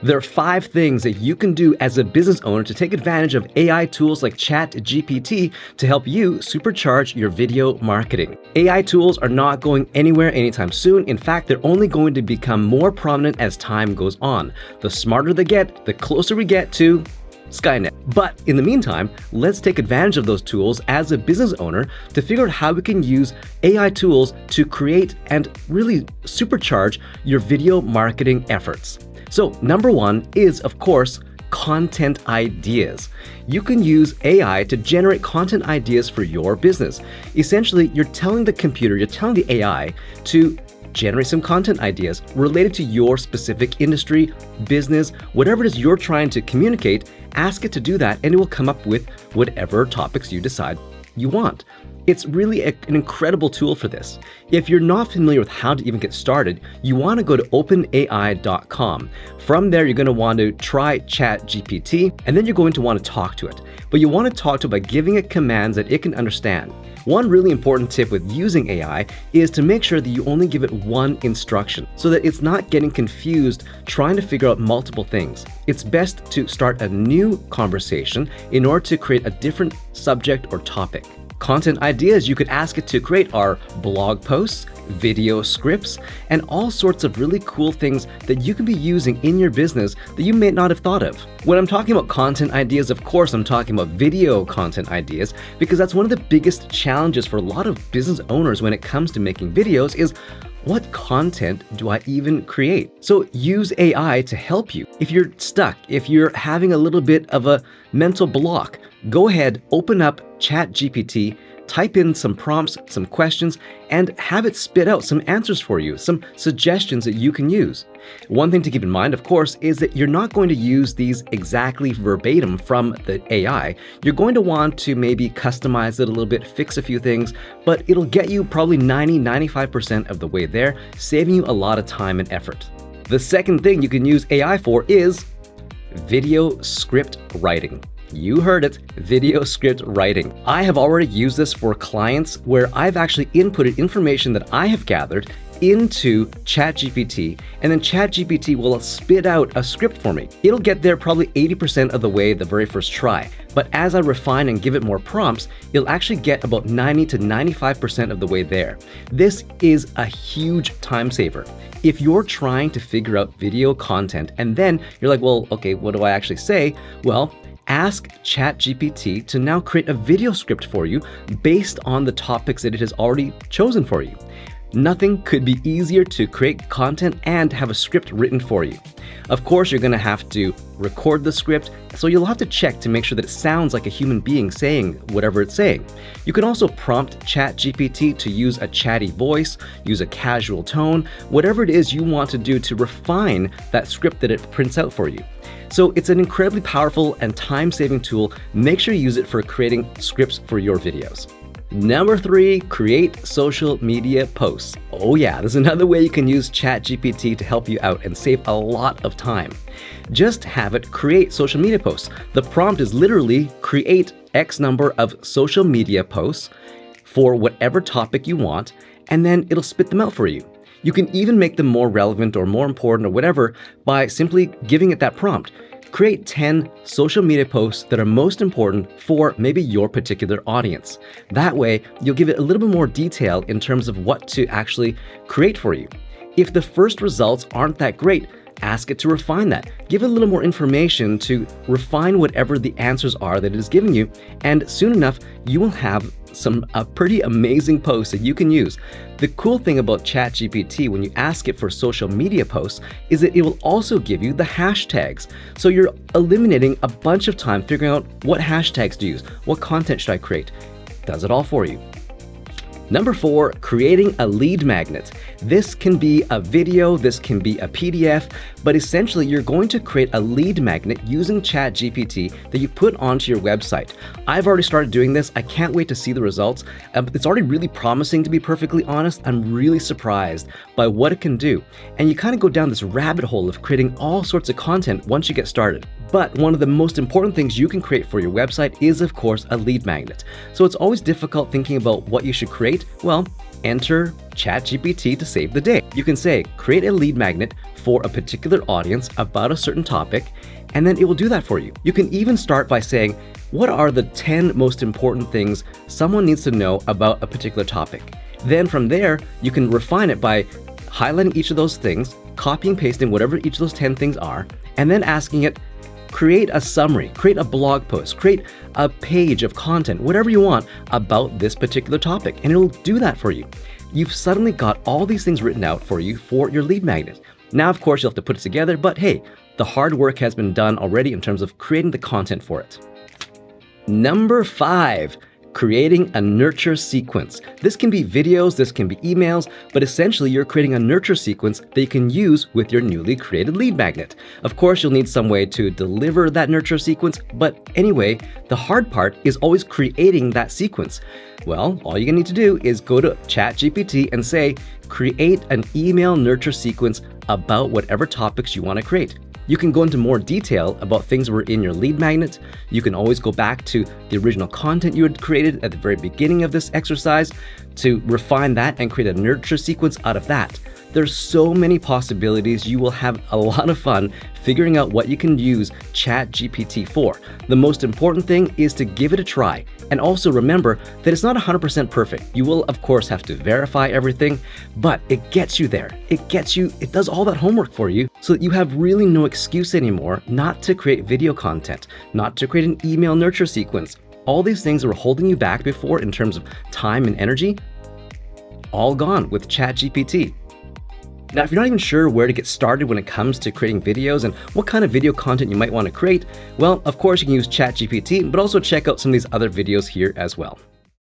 There are 5 things that you can do as a business owner to take advantage of AI tools like ChatGPT to help you supercharge your video marketing. AI tools are not going anywhere anytime soon. In fact, they're only going to become more prominent as time goes on. The smarter they get, the closer we get to Skynet. But in the meantime, let's take advantage of those tools as a business owner to figure out how we can use AI tools to create and really supercharge your video marketing efforts. So number 1 is, of course, content ideas. You can use AI to generate content ideas for your business. Essentially, you're telling the computer, you're telling the AI to generate some content ideas related to your specific industry, business, whatever it is you're trying to communicate. Ask it to do that and it will come up with whatever topics you decide you want. It's really an incredible tool for this. If you're not familiar with how to even get started, you want to go to openai.com. From there, you're going to want to try ChatGPT, and then you're going to want to talk to it. But you want to talk to it by giving it commands that it can understand. One really important tip with using AI is to make sure that you only give it one instruction so that it's not getting confused trying to figure out multiple things. It's best to start a new conversation in order to create a different subject or topic. Content ideas you could ask it to create are blog posts, video scripts, and all sorts of really cool things that you can be using in your business that you may not have thought of. When I'm talking about content ideas, of course, I'm talking about video content ideas because that's one of the biggest challenges for a lot of business owners when it comes to making videos is what content do I even create? So use AI to help you. If you're stuck, if you're having a little bit of a mental block, go ahead, open up ChatGPT, type in some prompts, some questions, and have it spit out some answers for you, some suggestions that you can use. One thing to keep in mind, of course, is that you're not going to use these exactly verbatim from the AI. You're going to want to maybe customize it a little bit, fix a few things, but it'll get you probably 95% of the way there, saving you a lot of time and effort. The second thing you can use AI for is video script writing. You heard it, video script writing. I have already used this for clients where I've actually inputted information that I have gathered into ChatGPT, and then ChatGPT will spit out a script for me. It'll get there probably 80% of the way the very first try, but as I refine and give it more prompts, it'll actually get about 90 to 95% of the way there. This is a huge time saver. If you're trying to figure out video content and then you're like, well, okay, what do I actually say? Well, ask ChatGPT to now create a video script for you based on the topics that it has already chosen for you. Nothing could be easier to create content and have a script written for you. Of course, you're going to have to record the script, so you'll have to check to make sure that it sounds like a human being saying whatever it's saying. You can also prompt ChatGPT to use a chatty voice, use a casual tone, whatever it is you want to do to refine that script that it prints out for you. So it's an incredibly powerful and time-saving tool. Make sure you use it for creating scripts for your videos. Number 3, create social media posts. Oh yeah, there's another way you can use ChatGPT to help you out and save a lot of time. Just have it create social media posts. The prompt is literally create X number of social media posts for whatever topic you want, and then it'll spit them out for you. You can even make them more relevant or more important or whatever by simply giving it that prompt. Create 10 social media posts that are most important for maybe your particular audience. That way, you'll give it a little bit more detail in terms of what to actually create for you. If the first results aren't that great, ask it to refine that. Give it a little more information to refine whatever the answers are that it is giving you, and soon enough, you will have some pretty amazing posts that you can use. The cool thing about ChatGPT when you ask it for social media posts is that it will also give you the hashtags. So you're eliminating a bunch of time figuring out what hashtags to use, what content should I create. It does it all for you. Number 4, creating a lead magnet. This can be a video, this can be a PDF, but essentially you're going to create a lead magnet using ChatGPT that you put onto your website. I've already started doing this. I can't wait to see the results. It's already really promising, to be perfectly honest. I'm really surprised by what it can do. And you kind of go down this rabbit hole of creating all sorts of content once you get started. But one of the most important things you can create for your website is, of course, a lead magnet. So it's always difficult thinking about what you should create. create? Well, enter ChatGPT to save the day. You can say, create a lead magnet for a particular audience about a certain topic, and then it will do that for you. You can even start by saying, what are the 10 most important things someone needs to know about a particular topic? Then from there, you can refine it by highlighting each of those things, copying, pasting whatever each of those 10 things are, and then asking it, create a summary, create a blog post, create a page of content, whatever you want about this particular topic, and it'll do that for you. You've suddenly got all these things written out for you for your lead magnet. Now, of course, you'll have to put it together, but hey, the hard work has been done already in terms of creating the content for it. Number 5. Creating a nurture sequence. This can be videos, this can be emails, but essentially you're creating a nurture sequence that you can use with your newly created lead magnet. Of course, you'll need some way to deliver that nurture sequence, but anyway, the hard part is always creating that sequence. Well, all you're gonna need to do is go to ChatGPT and say, create an email nurture sequence about whatever topics you wanna create. You can go into more detail about things that were in your lead magnet. You can always go back to the original content you had created at the very beginning of this exercise to refine that and create a nurture sequence out of that. There's so many possibilities. You will have a lot of fun figuring out what you can use ChatGPT for. The most important thing is to give it a try. And also remember that it's not 100% perfect. You will, of course, have to verify everything, but it gets you there. It does all that homework for you so that you have really no excuse anymore not to create video content, not to create an email nurture sequence. All these things that were holding you back before in terms of time and energy, all gone with ChatGPT. Now, if you're not even sure where to get started when it comes to creating videos and what kind of video content you might want to create, well, of course you can use ChatGPT, but also check out some of these other videos here as well.